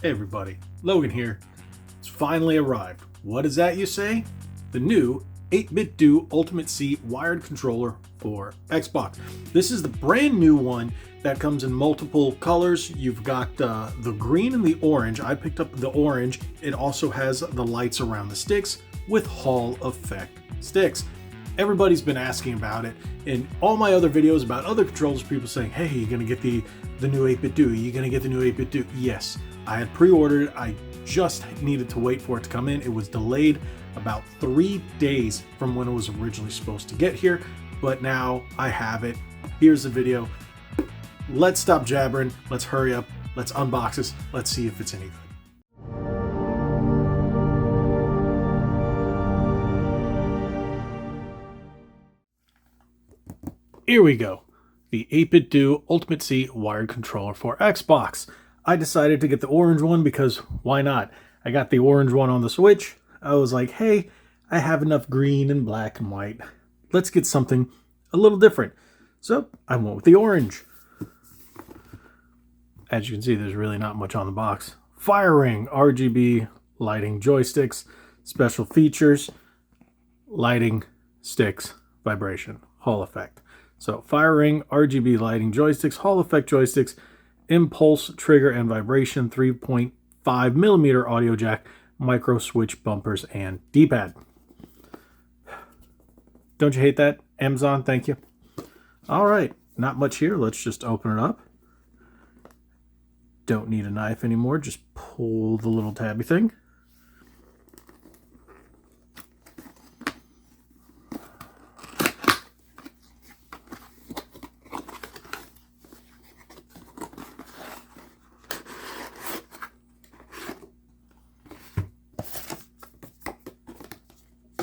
Hey everybody, Logan here. It's finally arrived. What is that you say? The new 8BitDo Ultimate C wired controller for Xbox. This is the brand new one that comes in multiple colors. You've got the green and the orange. I picked up the orange. It also has the lights around the sticks with Hall effect sticks. Everybody's been asking about it. In all my other videos about other controllers, people saying, hey, you're gonna get the new 8BitDo, are you gonna get the new 8BitDo? Yes, I had pre-ordered it. I just needed to wait for it to come in. It was delayed about 3 days from when it was originally supposed to get here, but now I have it. Here's the video. Let's stop jabbering. Let's hurry up. Let's unbox this. Let's see if it's any good. Here we go. The 8BitDo Ultimate C wired controller for Xbox. I decided to get the orange one because why not? I got the orange one on the Switch. I was like, hey, I have enough green and black and white. Let's get something a little different. So I went with the orange. As you can see, there's really not much on the box. Fire ring, RGB lighting joysticks, special features, lighting sticks, vibration, Hall effect. So fire ring, RGB lighting joysticks, Hall effect joysticks, impulse, trigger, and vibration, 3.5 millimeter audio jack, micro switch bumpers, and D-pad. Don't you hate that, Amazon? Thank you. All right, not much here. Let's just open it up. Don't need a knife anymore. Just pull the little tabby thing.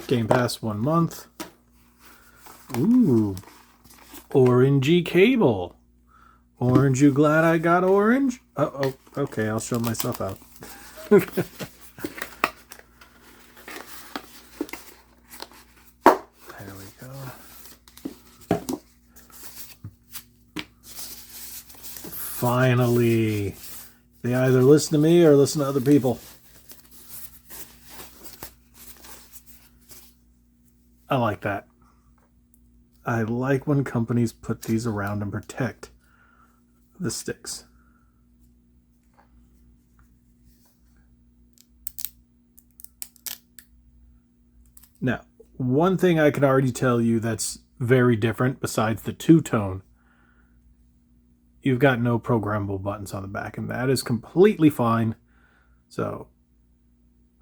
Game Pass 1 month. Ooh, orangey cable. Orange, you glad I got orange? Oh, okay, I'll show myself out. There we go. Finally. They either listen to me or listen to other people. I like that. I like when companies put these around and protect the sticks. Now, one thing I can already tell you that's very different besides the two-tone, you've got no programmable buttons on the back, and that is completely fine. So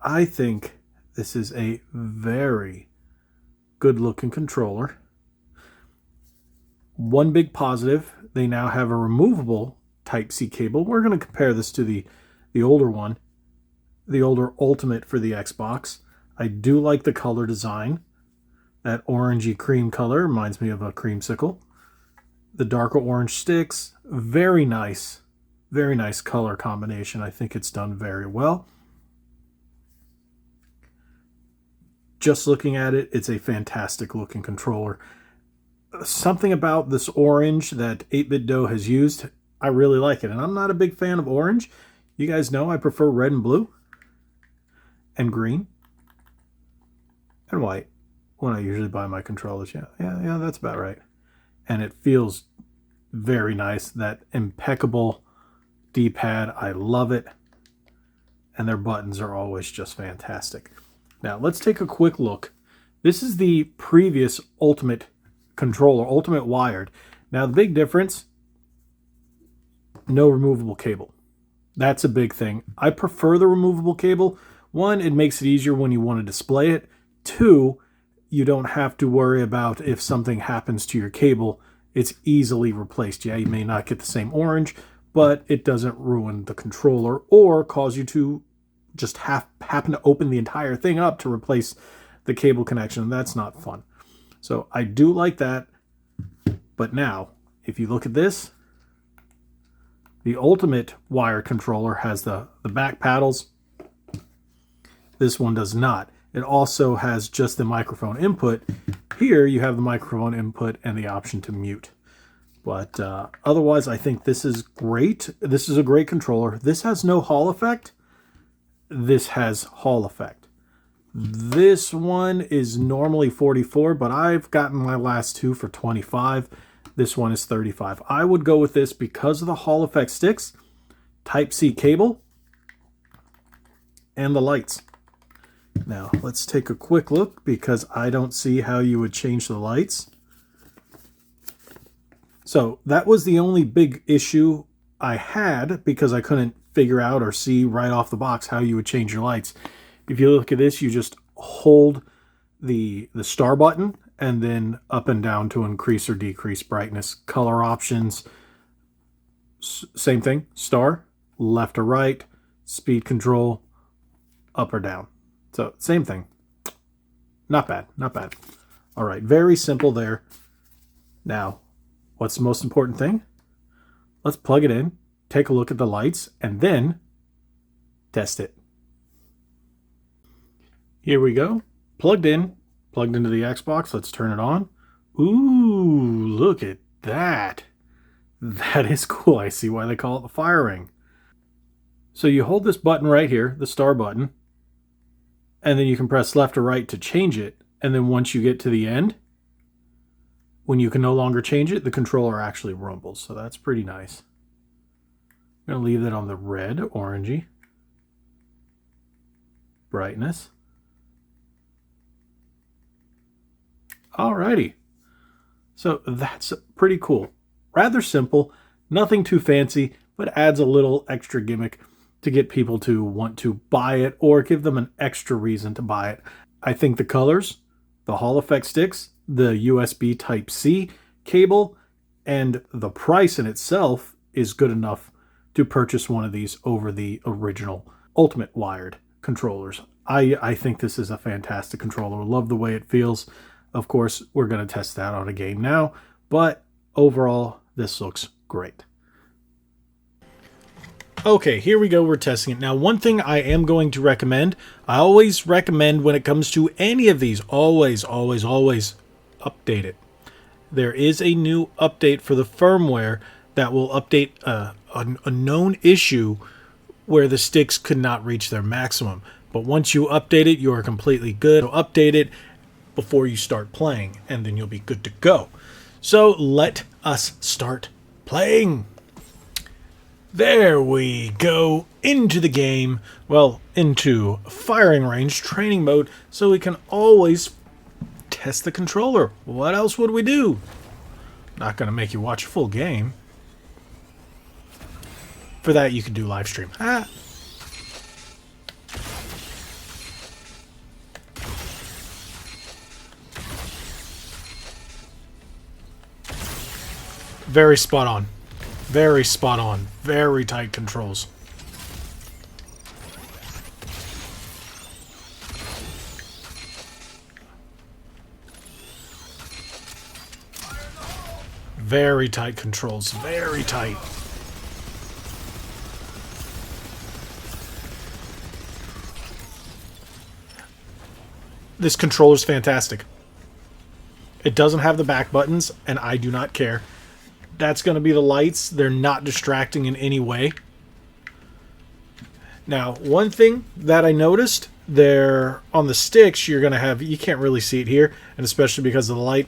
I think this is a very good looking controller. One big positive, they now have a removable Type-C cable. We're going to compare this to the older one, the older Ultimate for the Xbox. I do like the color design. That orangey cream color reminds me of a creamsicle. The darker orange sticks, very nice color combination. I think it's done very well. Just looking at it, it's a fantastic looking controller. Something about this orange that 8BitDo has used, I really like it. And I'm not a big fan of orange. You guys know I prefer red and blue and green and white when I usually buy my controllers. Yeah, that's about right. And it feels very nice. That impeccable D-pad, I love it. And their buttons are always just fantastic. Now, let's take a quick look. This is the previous Ultimate controller, Ultimate wired. Now, the big difference, no removable cable. That's a big thing. I prefer the removable cable. One, it makes it easier when you want to display it. Two, you don't have to worry about if something happens to your cable. It's easily replaced. Yeah, you may not get the same orange, but it doesn't ruin the controller or cause you to just happen to open the entire thing up to replace the cable connection. That's not fun. So I do like that. But now, if you look at this, the Ultimate wired controller has the back paddles. This one does not. It also has just the microphone input. Here you have the microphone input and the option to mute. But otherwise, I think this is great. This is a great controller. This has no Hall effect. This has Hall effect. This one is normally 44, but I've gotten my last two for 25. This one is 35. I would go with this because of the Hall effect sticks, Type-C cable, and the lights. Now, let's take a quick look because I don't see how you would change the lights. So that was the only big issue I had because I couldn't figure out or see right off the box how you would change your lights. If you look at this, you just hold the star button and then up and down to increase or decrease brightness. Color options, same thing, star, left or right, speed control, up or down. So same thing. Not bad, not bad. All right, very simple there. Now, what's the most important thing? Let's plug it in, take a look at the lights, and then test it. Here we go. Plugged into the Xbox. Let's turn it on. Ooh, look at that. That is cool. I see why they call it the fire ring. So you hold this button right here, the star button, and then you can press left or right to change it. And then once you get to the end, when you can no longer change it, the controller actually rumbles. So that's pretty nice. I'm going to leave that on the red, orangey brightness. Alrighty. So that's pretty cool. Rather simple, nothing too fancy, but adds a little extra gimmick to get people to want to buy it or give them an extra reason to buy it. I think the colors, the Hall effect sticks, the USB Type-C cable, and the price in itself is good enough to purchase one of these over the original Ultimate wired controllers. I think this is a fantastic controller. Love the way it feels. Of course, we're going to test that on a game now, but overall, this looks great. Okay, here we go. We're testing it. Now, one thing I am going to recommend, I always recommend when it comes to any of these, always update it. There is a new update for the firmware that will update a known issue where the sticks could not reach their maximum. But once you update it, you are completely good. So update it before you start playing, and then you'll be good to go. So let us start playing. There we go, into the game. Well, into firing range training mode, so we can always test the controller. What else would we do? Not going to make you watch a full game. For that, you can do live stream. Very spot on. Very spot on. Very tight controls. Very tight controls. Very tight. This controller's fantastic. It doesn't have the back buttons, and I do not care. That's going to be the lights. They're not distracting in any way. Now, one thing that I noticed, there on the sticks, you're going to have, you can't really see it here, and especially because of the light,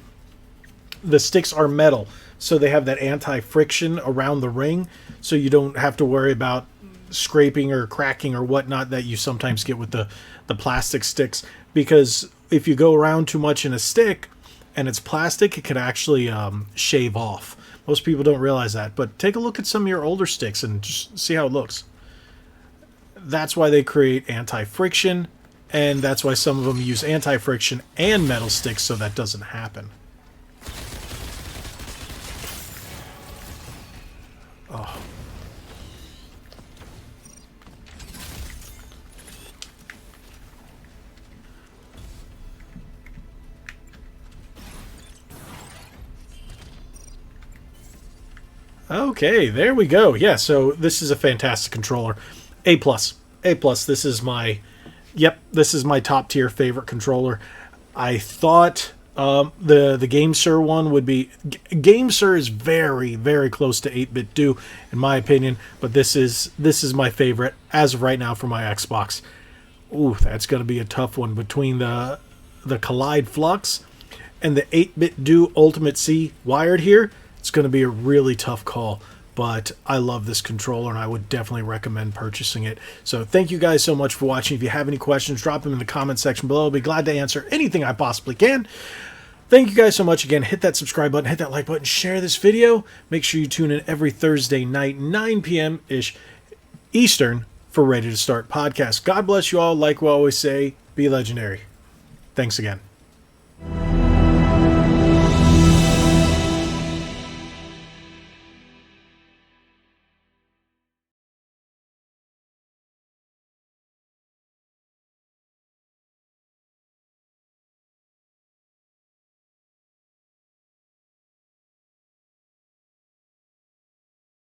the sticks are metal, so they have that anti-friction around the ring, so you don't have to worry about scraping or cracking or whatnot that you sometimes get with the plastic sticks, because if you go around too much in a stick and it's plastic, it could actually shave off. Most people don't realize that, but take a look at some of your older sticks and just see how it looks. That's why they create anti-friction, and that's why some of them use anti-friction and metal sticks so that doesn't happen. Oh. Okay, there we go. Yeah, so this is a fantastic controller. A+. A+. This is my top tier favorite controller. I thought The GameSir one would be GameSir is very, very close to 8BitDo in my opinion, but this is my favorite as of right now for my Xbox. Ooh, that's going to be a tough one between the Collide Flux and the 8BitDo Ultimate C wired here. It's going to be a really tough call, but I love this controller and I would definitely recommend purchasing it. So thank you guys so much for watching. If you have any questions, drop them in the comment section below. I'll be glad to answer anything I possibly can. Thank you guys so much again. Hit that subscribe button, hit that like button, share this video. Make sure you tune in every Thursday night, 9 p.m.-ish Eastern for Ready to Start podcast. God bless you all. Like we always say, be legendary. Thanks again.